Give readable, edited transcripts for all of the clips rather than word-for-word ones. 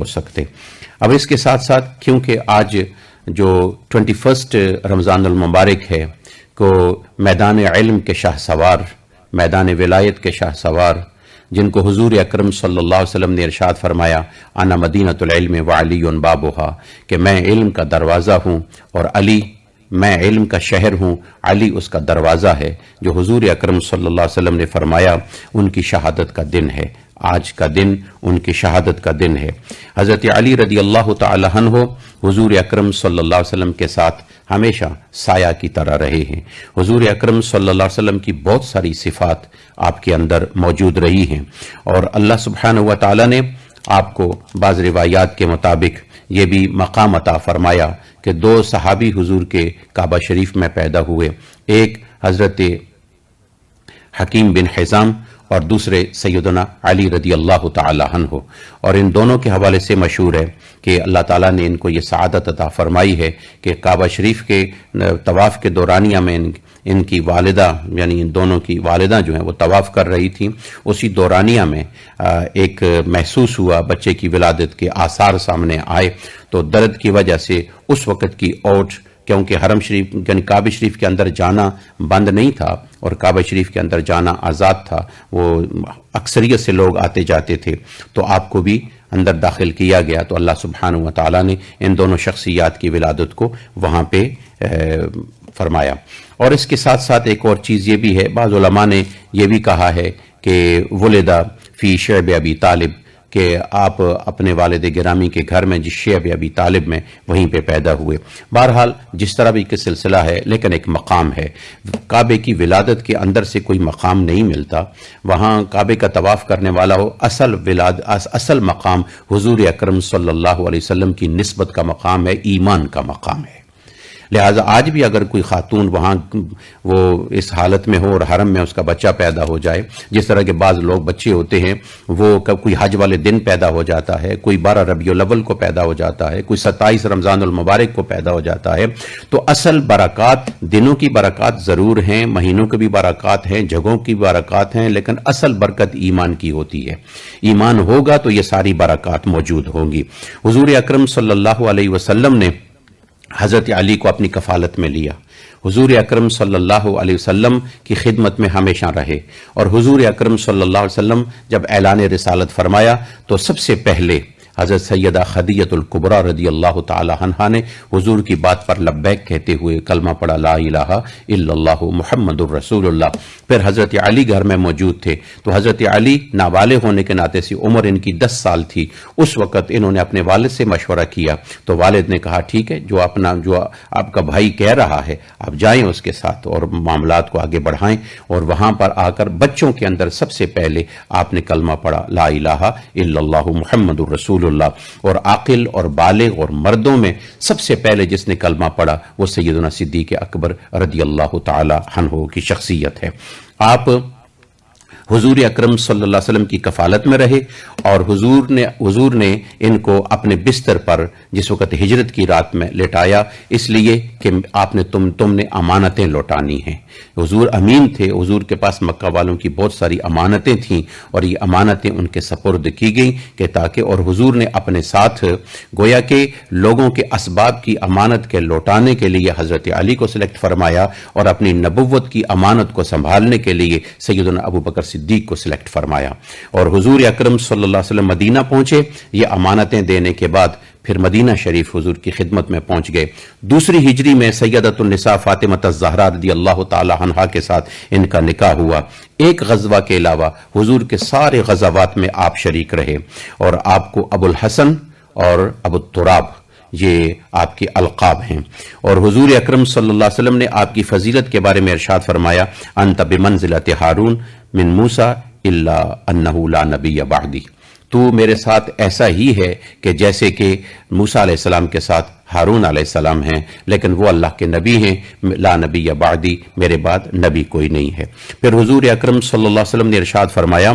ہو سکتے۔ اب اس کے ساتھ ساتھ کیونکہ آج جو 21 رمضان المبارک ہے کو میدان علم کے شاہ سوار، میدان ولایت کے شاہ سوار، جن کو حضور اکرم صلی اللہ علیہ وسلم نے ارشاد فرمایا انا مدینۃ العلم وعلی بابھا، کہ میں علم کا دروازہ ہوں اور علی، میں علم کا شہر ہوں، علی اس کا دروازہ ہے، جو حضور اکرم صلی اللہ علیہ وسلم نے فرمایا ان کی شہادت کا دن ہے۔ آج کا دن ان کی شہادت کا دن ہے۔ حضرت علی رضی اللہ تعالی عنہ حضور اکرم صلی اللہ علیہ وسلم کے ساتھ ہمیشہ سایہ کی طرح رہے ہیں۔ حضور اکرم صلی اللہ علیہ وسلم کی بہت ساری صفات آپ کے اندر موجود رہی ہیں، اور اللہ سبحانہ و تعالی نے آپ کو بعض روایات کے مطابق یہ بھی مقام عطا فرمایا کہ 2 صحابی حضور کے کعبہ شریف میں پیدا ہوئے، ایک حضرت حکیم بن حزام اور دوسرے سیدنا علی رضی اللہ تعالی عنہ، اور ان دونوں کے حوالے سے مشہور ہے کہ اللہ تعالیٰ نے ان کو یہ سعادت عطا فرمائی ہے کہ کعبہ شریف کے طواف کے دورانیہ میں ان کی والدہ، یعنی ان دونوں کی والدہ جو ہیں وہ طواف کر رہی تھیں، اسی دورانیہ میں ایک محسوس ہوا، بچے کی ولادت کے آثار سامنے آئے، تو درد کی وجہ سے اس وقت کی اوٹ، کیونکہ حرم شریف یعنی کعبہ شریف کے اندر جانا بند نہیں تھا اور کعبہ شریف کے اندر جانا آزاد تھا، وہ اکثریت سے لوگ آتے جاتے تھے، تو آپ کو بھی اندر داخل کیا گیا، تو اللہ سبحانہ و تعالیٰ نے ان دونوں شخصیات کی ولادت کو وہاں پہ فرمایا۔ اور اس کے ساتھ ساتھ ایک اور چیز یہ بھی ہے، بعض علماء نے یہ بھی کہا ہے کہ ولدہ فی شعب ابی طالب، کہ آپ اپنے والد گرامی کے گھر میں جس شعب ابی طالب میں وہیں پہ پیدا ہوئے۔ بہرحال جس طرح بھی کہ سلسلہ ہے، لیکن ایک مقام ہے، کعبے کی ولادت کے اندر سے کوئی مقام نہیں ملتا، وہاں کعبے کا طواف کرنے والا ہو، اصل مقام حضور اکرم صلی اللہ علیہ وسلم کی نسبت کا مقام ہے، ایمان کا مقام ہے۔ لہٰذا آج بھی اگر کوئی خاتون وہاں وہ اس حالت میں ہو اور حرم میں اس کا بچہ پیدا ہو جائے، جس طرح کے بعض لوگ بچے ہوتے ہیں وہ کوئی حج والے دن پیدا ہو جاتا ہے، کوئی 12 ربیع الاول کو پیدا ہو جاتا ہے، کوئی 27 رمضان المبارک کو پیدا ہو جاتا ہے، تو اصل برکات، دنوں کی برکات ضرور ہیں، مہینوں کی بھی برکات ہیں، جگہوں کی برکات ہیں، لیکن اصل برکت ایمان کی ہوتی ہے۔ ایمان ہوگا تو یہ ساری برکات موجود ہوں گی۔ حضور اکرم صلی اللہ علیہ وسلم نے حضرت علی کو اپنی کفالت میں لیا، حضور اکرم صلی اللہ علیہ وسلم کی خدمت میں ہمیشہ رہے، اور حضور اکرم صلی اللہ علیہ وسلم جب اعلان رسالت فرمایا تو سب سے پہلے حضرت سیدہ خدیجہ الکبریٰ رضی اللہ تعالی عنہا نے حضور کی بات پر لبیک کہتے ہوئے کلمہ پڑھا، لا الہ الا اللہ محمد الرسول اللہ۔ پھر حضرت علی گھر میں موجود تھے، تو حضرت علی نابالغ ہونے کے ناطے سے عمر ان کی 10 سال تھی، اس وقت انہوں نے اپنے والد سے مشورہ کیا، تو والد نے کہا ٹھیک ہے، جو آپ کا بھائی کہہ رہا ہے آپ جائیں اس کے ساتھ اور معاملات کو آگے بڑھائیں، اور وہاں پر آ کر بچوں کے اندر سب سے پہلے آپ نے کلمہ پڑھا، لا الہ الا اللہ محمد الرسول اللہ، اور عاقل اور بالغ اور مردوں میں سب سے پہلے جس نے کلمہ پڑھا وہ سیدنا صدیق اکبر رضی اللہ تعالی عنہ کی شخصیت ہے۔ آپ حضور اکرم صلی اللہ علیہ وسلم کی کفالت میں رہے، اور حضور نے ان کو اپنے بستر پر جس وقت ہجرت کی رات میں لٹایا، اس لیے کہ آپ نے تم نے امانتیں لوٹانی ہیں۔ حضور امین تھے، حضور کے پاس مکہ والوں کی بہت ساری امانتیں تھیں، اور یہ امانتیں ان کے سپرد کی گئیں کہ تاکہ، اور حضور نے اپنے ساتھ گویا کہ لوگوں کے اسباب کی امانت کے لوٹانے کے لیے حضرت علی کو سلیکٹ فرمایا، اور اپنی نبوت کی امانت کو سنبھالنے کے لیے سیدنا ابو بکر صدیق کو سلیکٹ فرمایا، اور حضور اکرم صلی اللہ علیہ وسلم مدینہ پہنچے، یہ امانتیں دینے کے بعد پھر مدینہ شریف حضور کی خدمت میں پہنچ گئے۔ دوسری ہجری میں سیدۃ النساء فاطمہ الزہرا رضی اللہ تعالی عنہا کے ساتھ ان کا نکاح ہوا۔ ایک غزوہ کے علاوہ حضور کے سارے غزوات میں آپ شریک رہے، اور آپ کو ابو الحسن اور ابو التراب یہ آپ کے القاب ہیں، اور حضور اکرم صلی اللہ علیہ وسلم نے آپ کی فضیلت کے بارے میں ارشاد فرمایا، انت بمنزلۃ ہارون من موسیٰ الا انہ لا نبی بعدی، تو میرے ساتھ ایسا ہی ہے کہ جیسے کہ موسیٰ علیہ السلام کے ساتھ ہارون علیہ السلام ہیں، لیکن وہ اللہ کے نبی ہیں، لا نبی بعدی، میرے بعد نبی کوئی نہیں ہے۔ پھر حضور اکرم صلی اللہ علیہ وسلم نے ارشاد فرمایا،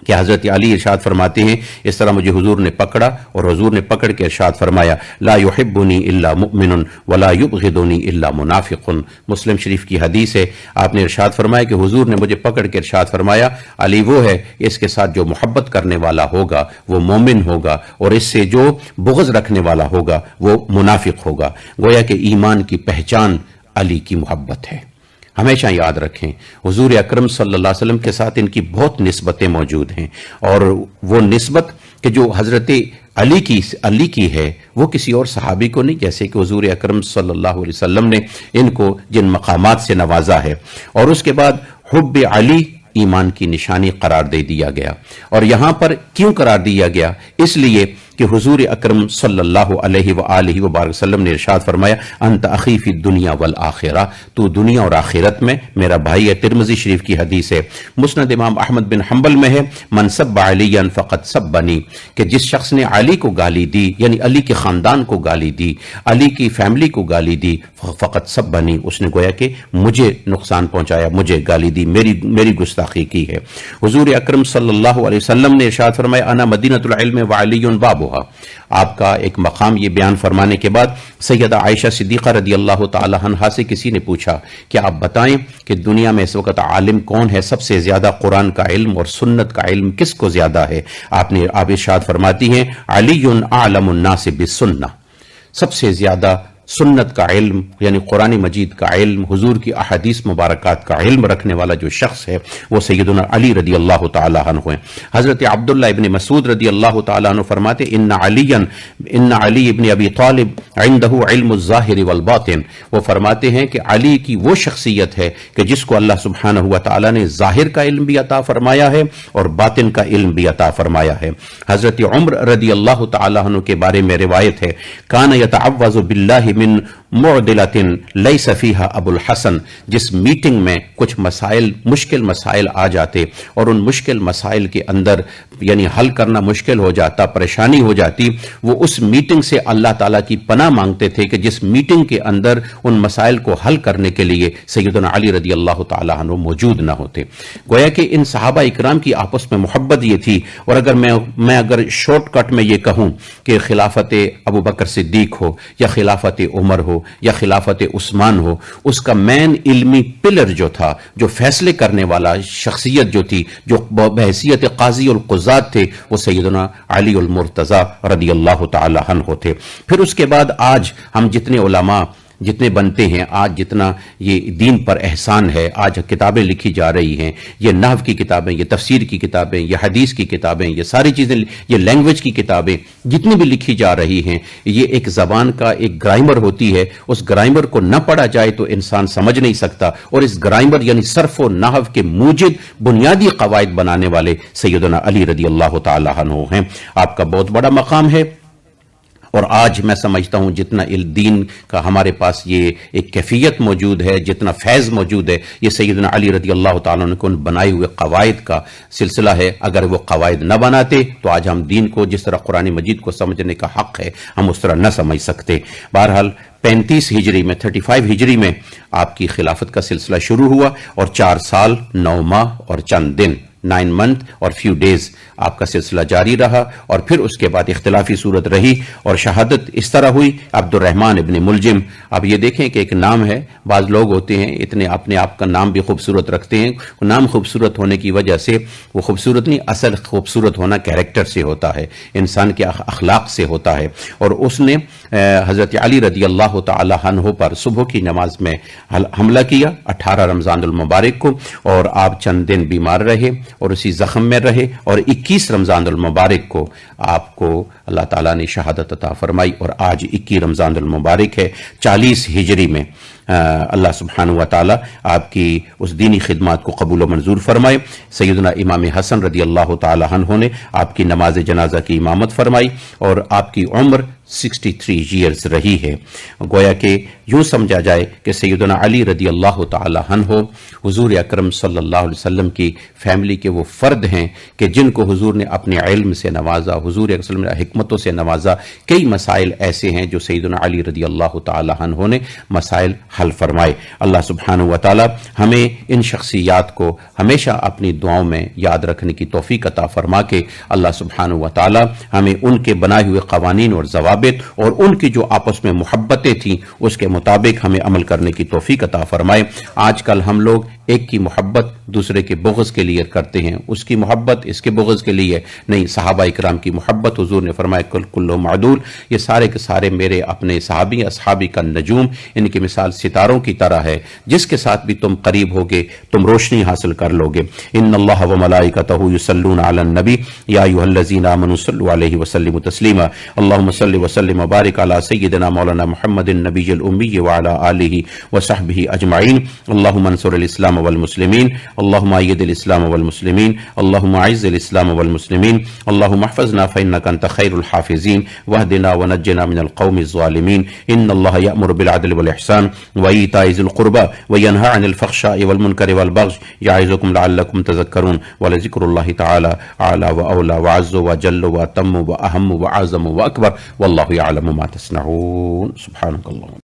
کہ حضرت علی ارشاد فرماتے ہیں اس طرح مجھے حضور نے پکڑا اور حضور نے پکڑ کے ارشاد فرمایا لا يحبنی الا مؤمن ولا يبغضنی الا منافق. مسلم شریف کی حدیث ہے. آپ نے ارشاد فرمایا کہ حضور نے مجھے پکڑ کے ارشاد فرمایا علی وہ ہے اس کے ساتھ جو محبت کرنے والا ہوگا وہ مومن ہوگا اور اس سے جو بغض رکھنے والا ہوگا وہ منافق ہوگا. گویا کہ ایمان کی پہچان علی کی محبت ہے. ہمیشہ یاد رکھیں حضور اکرم صلی اللہ علیہ وسلم کے ساتھ ان کی بہت نسبتیں موجود ہیں اور وہ نسبت کہ جو حضرت علی کی ہے وہ کسی اور صحابی کو نہیں، جیسے کہ حضور اکرم صلی اللہ علیہ وسلم نے ان کو جن مقامات سے نوازا ہے. اور اس کے بعد حب علی ایمان کی نشانی قرار دے دیا گیا. اور یہاں پر کیوں قرار دیا گیا؟ اس لیے کہ حضور اکرم صلی اللہ علیہ وآلہ وبارک وسلم نے ارشاد فرمایا انت اخی فی الدنیا والآخرہ، تو دنیا اور آخرت میں میرا بھائی ہے. ترمذی شریف کی حدیث ہے. مسند امام احمد بن حنبل میں ہے من سب علیا فقد سبنی، کہ جس شخص نے علی کو گالی دی یعنی علی کے خاندان کو گالی دی، علی کی فیملی کو گالی دی، فقد سبنی، اس نے گویا کہ مجھے نقصان پہنچایا، مجھے گالی دی، میری گستاخی کی ہے. حضور اکرم صلی اللہ علیہ وسلم نے ارشاد فرمایا انا مدینۃ العلم وعلی بابها. آپ کا ایک مقام یہ بیان فرمانے کے بعد سیدہ عائشہ صدیقہ رضی اللہ تعالی عنہا سے کسی نے پوچھا کہ آپ بتائیں کہ دنیا میں اس وقت عالم کون ہے، سب سے زیادہ قرآن کا علم اور سنت کا علم کس کو زیادہ ہے؟ آپ ارشاد فرماتی ہیں علی اعلم الناس بالسنہ، سب سے زیادہ سنت کا علم یعنی قرآن مجید کا علم، حضور کی احادیث مبارکات کا علم رکھنے والا جو شخص ہے وہ سیدنا علی رضی اللہ تعالی عنہ ہیں. حضرت عبداللہ ابن مسعود رضی اللہ تعالی عنہ فرماتے ان علی ابن ابی طالب عنده علم الظاہر والباطن. وہ فرماتے ہیں کہ علی کی وہ شخصیت ہے کہ جس کو اللہ سبحانہ و تعالی نے ظاہر کا علم بھی عطا فرمایا ہے اور باطن کا علم بھی عطا فرمایا ہے. حضرت عمر رضی اللہ تعالی عنہ کے بارے میں روایت ہے کان یتعوذ باللہ من معدلۃ لیس فیہا ابو الحسن، جس میٹنگ میں کچھ مشکل مسائل آ جاتے اور ان مشکل مسائل کے اندر یعنی حل کرنا مشکل ہو جاتا، پریشانی ہو جاتی، وہ اس میٹنگ سے اللہ تعالیٰ کی پناہ مانگتے تھے کہ جس میٹنگ کے اندر ان مسائل کو حل کرنے کے لیے سیدنا علی رضی اللہ تعالی عنہ موجود نہ ہوتے. گویا کہ ان صحابہ اکرام کی آپس میں محبت یہ تھی. اور اگر میں شارٹ کٹ میں یہ کہوں کہ خلافت ابو بکر صدیق ہو یا خلافت عمر ہو یا خلافت عثمان ہو، اس کا مین علمی پلر جو تھا، جو فیصلے کرنے والا شخصیت جو تھی، جو بحیثیت قاضی القضات تھے، وہ سیدنا علی المرتضی رضی اللہ تعالی عنہ تھے. پھر اس کے بعد آج ہم جتنے علماء جتنے بنتے ہیں، آج جتنا یہ دین پر احسان ہے، آج کتابیں لکھی جا رہی ہیں، یہ نحو کی کتابیں، یہ تفسیر کی کتابیں، یہ حدیث کی کتابیں، یہ ساری چیزیں، یہ لینگویج کی کتابیں جتنی بھی لکھی جا رہی ہیں، یہ ایک زبان کا ایک گرامر ہوتی ہے. اس گرامر کو نہ پڑھا جائے تو انسان سمجھ نہیں سکتا. اور اس گرامر یعنی صرف و نحو کے موجد بنیادی قواعد بنانے والے سیدنا علی رضی اللہ تعالی عنہ ہیں. آپ کا بہت بڑا مقام ہے. اور آج میں سمجھتا ہوں جتنا دین کا ہمارے پاس یہ ایک کیفیت موجود ہے، جتنا فیض موجود ہے، یہ سیدنا علی رضی اللہ تعالیٰ عنہ کو بنائے ہوئے قواعد کا سلسلہ ہے. اگر وہ قواعد نہ بناتے تو آج ہم دین کو جس طرح قرآن مجید کو سمجھنے کا حق ہے ہم اس طرح نہ سمجھ سکتے. بہرحال 35 ہجری میں 35 ہجری میں آپ کی خلافت کا سلسلہ شروع ہوا اور 4 سال 9 ماہ اور چند دن 9 months اور few days آپ کا سلسلہ جاری رہا. اور پھر اس کے بعد اختلافی صورت رہی اور شہادت اس طرح ہوئی عبد الرحمن ابن ملجم. اب یہ دیکھیں کہ ایک نام ہے، بعض لوگ ہوتے ہیں اتنے اپنے آپ کا نام بھی خوبصورت رکھتے ہیں. نام خوبصورت ہونے کی وجہ سے وہ خوبصورت نہیں، اصل خوبصورت ہونا کیریکٹر سے ہوتا ہے، انسان کے اخلاق سے ہوتا ہے. اور اس نے حضرت علی رضی اللہ تعالی عنہ پر صبح کی نماز میں حملہ کیا 18 رمضان المبارک کو، اور آپ چند دن بیمار رہے اور اسی زخم میں رہے. اور 21 رمضان المبارک کو آپ کو اللہ تعالیٰ نے شہادت عطا فرمائی. اور آج 21 رمضان المبارک ہے 40 ہجری میں. اللہ سبحانہ و تعالیٰ آپ کی اس دینی خدمات کو قبول و منظور فرمائے. سیدنا امام حسن رضی اللہ تعالی عنہ نے آپ کی نماز جنازہ کی امامت فرمائی اور آپ کی عمر 63 ایئرز رہی ہے. گویا کہ یوں سمجھا جائے کہ سیدنا علی رضی اللہ تعالی عنہ حضور اکرم صلی اللہ علیہ وسلم کی فیملی کے وہ فرد ہیں کہ جن کو حضور نے اپنے علم سے نوازا، حضور اکرم صلی اللہ علیہ وسلم نے حکمتوں سے نوازا. کئی مسائل ایسے ہیں جو سیدنا علی رضی اللہ تعالی عنہ نے مسائل حل فرمائے۔ اللہ سبحانہ و تعالی ہمیں ان شخصیات کو ہمیشہ اپنی دعاؤں میں یاد رکھنے کی توفیق عطا فرما کے اللہ سبحانہ و تعالی ہمیں ان کے بنائے ہوئے قوانین اور ضوابط اور ان کی جو آپس میں محبتیں تھیں اس کے مطابق ہمیں عمل کرنے کی توفیق عطا فرمائے۔ آج کل ہم لوگ ایک کی محبت دوسرے کے بغض کے لیے کرتے ہیں، اس کی محبت اس کے بغض کے لیے نہیں۔ صحابہ اکرام کی محبت، حضور نے فرمایا کل معدول، یہ سارے کے سارے میرے اپنے صحابی اصحابی کا نجوم، ان کی مثال ستاروں کی طرح ہے، جس کے ساتھ بھی تم قریب ہوگے تم روشنی حاصل کر لوگے۔ ان اللہ و ملائکتہ یصلون علی النبی یا ایھا الذین آمنوا صلوا علیہ وسلموا تسلیما اللهم صل وسلم وبارک علی سیدنا مولانا محمد النبی الامی وعلی آلہ وصحبہ اجمعین۔ اللهم انصر الاسلام والمسلمین، اللهم أيد الاسلام والمسلمین، اللهم اعز الاسلام والمسلمین، اللهم احفظنا فإنك انت خیر الحافظین، واهدنا ونجنا من القوم الظالمین۔ ان اللہ یأمر بالعدل والإحسان وإیتاء ذی القربى وینہی عن الفحشاء والمنکر والبغی یعظکم لعلکم تذکرون، ولذکر اللہ تعالی اعلی واولی واعز وجل واتم واہم واعظم واکبر واللہ یعلم ما تصنعون۔ سبحانک اللہم